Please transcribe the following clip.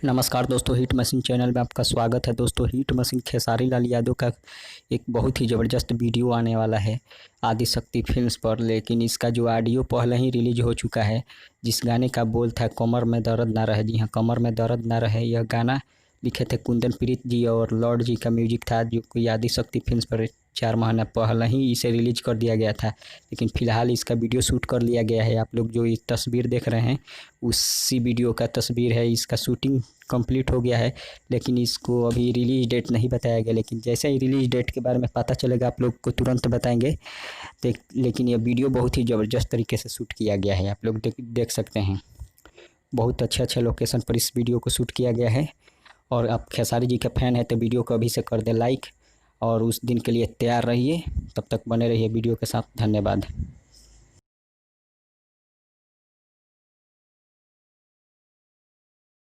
नमस्कार दोस्तों, hit machine channel में आपका स्वागत है। दोस्तों, हिट मशीन खेसारी लाल यादव का एक बहुत ही ज़बरदस्त वीडियो आने वाला है आदिशक्ति फिल्म्स पर। लेकिन इसका जो ऑडियो पहले ही रिलीज हो चुका है, जिस गाने का बोल था कमर में दर्द ना रहे। जी हाँ, कमर में दर्द ना रहे। यह गाना लिखे थे कुंदन प्रीत जी और लॉर्ड जी का म्यूजिक था, जो कि आदिशक्ति फिल्म्स पर 4 महीना पहले ही इसे रिलीज कर दिया गया था। लेकिन फ़िलहाल इसका वीडियो शूट कर लिया गया है। आप लोग जो ये तस्वीर देख रहे हैं, उसी वीडियो का तस्वीर है। इसका शूटिंग कंप्लीट हो गया है, लेकिन इसको अभी रिलीज डेट नहीं बताया गया। लेकिन जैसे ही रिलीज डेट के बारे में पता चलेगा, आप लोग को तुरंत बताएंगे। लेकिन यह वीडियो बहुत ही ज़बरदस्त तरीके से शूट किया गया है। आप लोग देख सकते हैं, बहुत अच्छे लोकेशन पर इस वीडियो को शूट किया गया है। और आप खेसारी जी का फ़ैन है तो वीडियो को अभी से कर दे लाइक, और उस दिन के लिए तैयार रहिए। तब तक बने रहिए वीडियो के साथ। धन्यवाद।